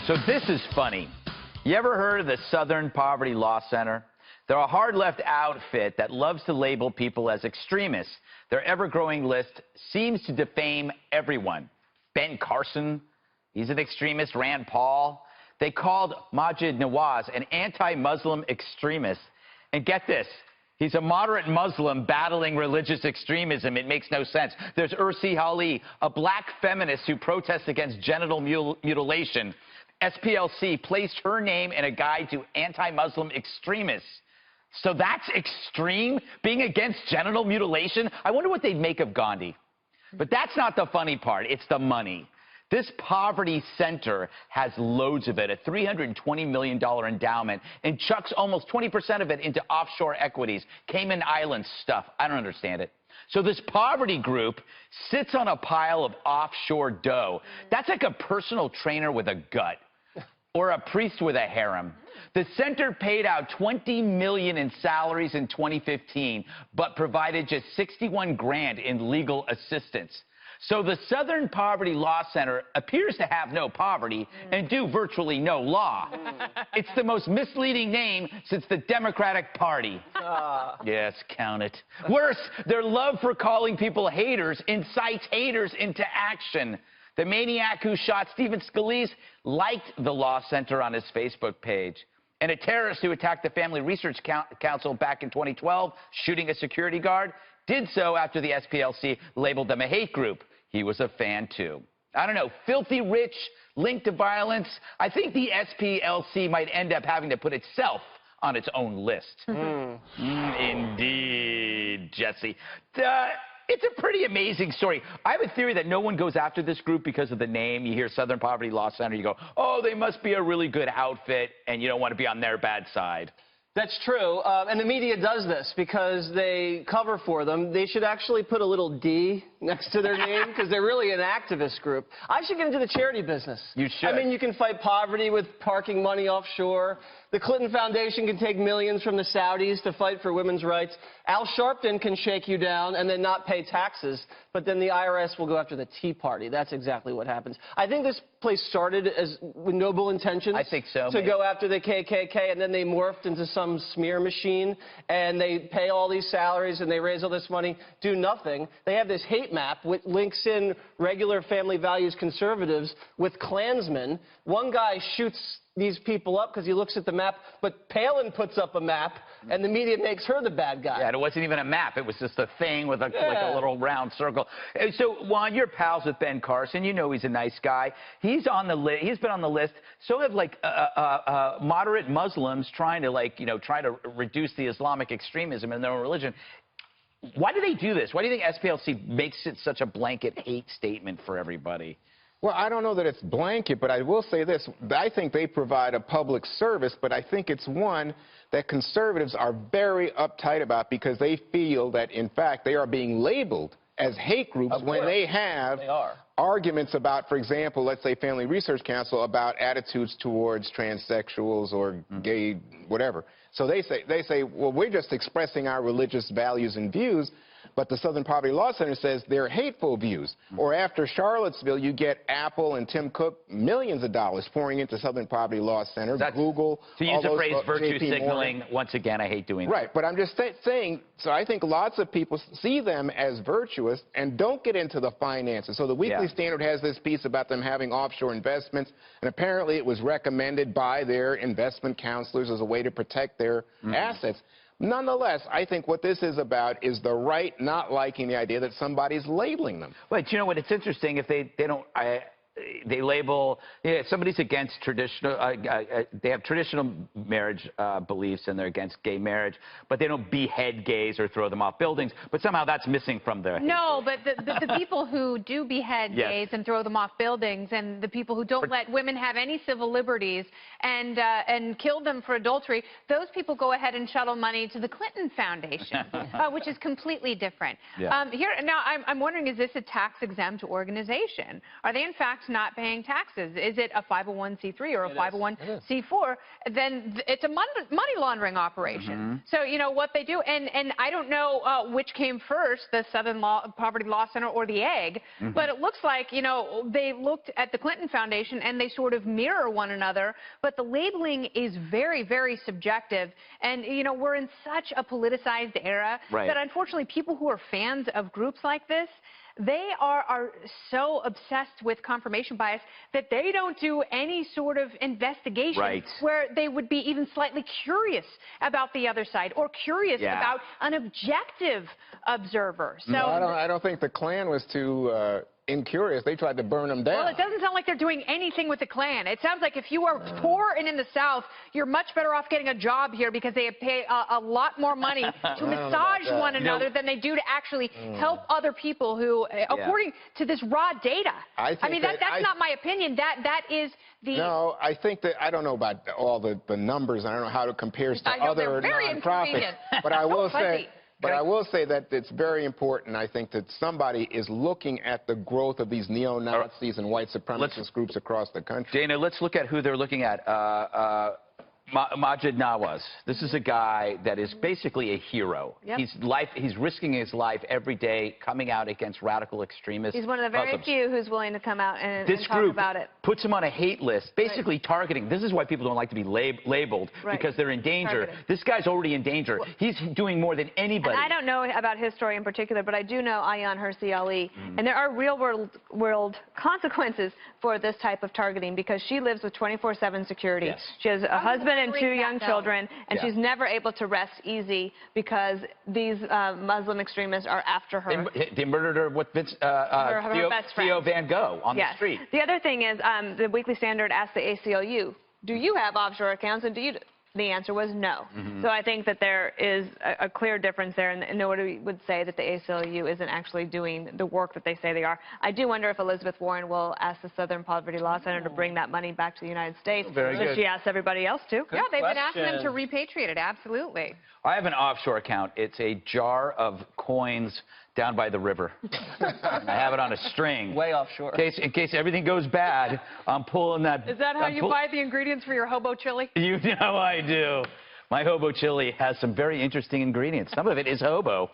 So this is funny. You ever heard of the Southern Poverty Law Center? They're a hard-left outfit that loves to label people as extremists. Their ever-growing list seems to defame everyone. Ben Carson, he's an extremist. Rand Paul. They called Maajid Nawaz an anti-Muslim extremist. And get this, he's a moderate Muslim battling religious extremism. It makes no sense. There's Hirsi Ali, a black feminist who protests against genital mutilation. SPLC placed her name in a guide to anti-Muslim extremists. So that's extreme? Being against genital mutilation? I wonder what they'd make of Gandhi. But that's not the funny part. It's the money. This poverty center has loads of it, a $320 million endowment, and chucks almost 20% of it into offshore equities, Cayman Island stuff. I don't understand it. So this poverty group sits on a pile of offshore dough. That's like a personal trainer with a gut or a priest with a harem. The center paid out $20 million in salaries in 2015, but provided just $61 grand in legal assistance. So the Southern Poverty Law Center appears to have no poverty and do virtually no law. It's the most misleading name since the Democratic Party. Yes, count it. Worse, their love for calling people haters incites haters into action. The maniac who shot Stephen Scalise liked the law center on his Facebook page. And a terrorist who attacked the Family Research Council back in 2012, shooting a security guard, did so after the SPLC labeled them a hate group. He was a fan, too. I don't know, filthy rich, linked to violence. I think the SPLC might end up having to put itself on its own list. Indeed, Jesse. It's a pretty amazing story. I have a theory that no one goes after this group because of the name. You hear Southern Poverty Law Center, you go, oh, they must be a really good outfit, and you don't want to be on their bad side. That's true, and the media does this because they cover for them. They should actually put a little D next to their name because they're really an activist group. I should get into the charity business. You should. I mean, you can fight poverty with parking money offshore. The Clinton Foundation can take millions from the Saudis to fight for women's rights. Al Sharpton can shake you down and then not pay taxes, but then the IRS will go after the Tea Party. That's exactly what happens. I think this place started with noble intentions. I think so. To go after the KKK, and then they morphed into some smear machine, and they pay all these salaries, and they raise all this money, do nothing. They have this hate map which links in regular family values conservatives with Klansmen. One guy shoots these people up because he looks at the map, but Palin puts up a map, and the media makes her the bad guy. Yeah, and it wasn't even a map. It was just a thing with like a little round circle. So, Juan, you're pals with Ben Carson. You know he's a nice guy. He's on the list. He's been on the list. So have, like, moderate Muslims trying to, like, try to reduce the Islamic extremism in their own religion. Why do they do this? Why do you think SPLC makes it such a blanket hate statement for everybody? Well, I don't know that it's blanket, but I will say this. I think they provide a public service, but I think it's one that conservatives are very uptight about because they feel that, in fact, they are being labeled as hate groups when they have arguments about, for example, let's say Family Research Council, about attitudes towards transsexuals or gay, whatever. So they say, well, we're just expressing our religious values and views. But the Southern Poverty Law Center says they're hateful views. Or after Charlottesville, you get Apple and Tim Cook millions of dollars pouring into Southern Poverty Law Center, Google. To use the phrase virtue signaling, once again, I hate doing that. Right, but I'm just saying, so I think lots of people see them as virtuous and don't get into the finances. So the Weekly Standard has this piece about them having offshore investments, and apparently it was recommended by their investment counselors as a way to protect their assets. Nonetheless, I think what this is about is the right not liking the idea that somebody's labeling them. But you know what? It's interesting if they don't. They label somebody's against traditional. They have traditional marriage beliefs and they're against gay marriage, but they don't behead gays or throw them off buildings. But somehow that's missing from their. No, but the people who do behead gays and throw them off buildings, and the people who don't let women have any civil liberties and kill them for adultery, those people go ahead and shuttle money to the Clinton Foundation, which is completely different. Here now, I'm wondering, is this a tax-exempt organization? Are they in fact not paying taxes. Is it a 501c3 or a 501c4? Then it's a money laundering operation. So, you know, what they do, and I don't know which came first, the Southern Poverty Law Center or the egg, but it looks like, you know, they looked at the Clinton Foundation and they sort of mirror one another, but the labeling is very, very subjective. And, you know, we're in such a politicized era that unfortunately people who are fans of groups like this, they are so obsessed with confirmation bias that they don't do any sort of investigation where they would be even slightly curious about the other side or curious about an objective observer. So no, I don't think the Klan was too incurious. They tried to burn them down. Well, it doesn't sound like they're doing anything with the Klan. It sounds like if you are poor and in the South, you're much better off getting a job here because they pay a lot more money to massage one another than they do to actually help other people who, according to this raw data. I mean, that's not my opinion. That is the... No, I think that, I don't know about all the numbers. I don't know how it compares to other nonprofits. But I will say... But I will say that it's very important, I think, that somebody is looking at the growth of these neo-Nazis and white supremacist groups across the country. Dana, let's look at who they're looking at. Maajid Nawaz. This is a guy that is basically a hero. He's risking his life every day, coming out against radical extremists. He's one of the very few who's willing to come out and talk about it. This group puts him on a hate list, basically targeting. This is why people don't like to be labeled, because they're in danger. This guy's already in danger. He's doing more than anybody. And I don't know about his story in particular, but I do know Hirsi Ali. And there are real-world consequences for this type of targeting because she lives with 24/7 security. She has a husband and 2 young children, and she's never able to rest easy because these Muslim extremists are after her. They murdered her with her best friend. Theo Van Gogh on the street. The other thing is, the Weekly Standard asked the ACLU, do you have offshore accounts, and do you... The answer was no. So I think that there is a clear difference there, and nobody would say that the ACLU isn't actually doing the work that they say they are. I do wonder if Elizabeth Warren will ask the Southern Poverty Law Center to bring that money back to the United States. She asks everybody else to. Yeah, they've been asking them to repatriate it, absolutely. I have an offshore account. It's a jar of coins down by the river. I have it on a string. Way offshore. In case everything goes bad, I'm pulling that. Is that how you buy the ingredients for your hobo chili? You know I do. My hobo chili has some very interesting ingredients. Some of it is hobo.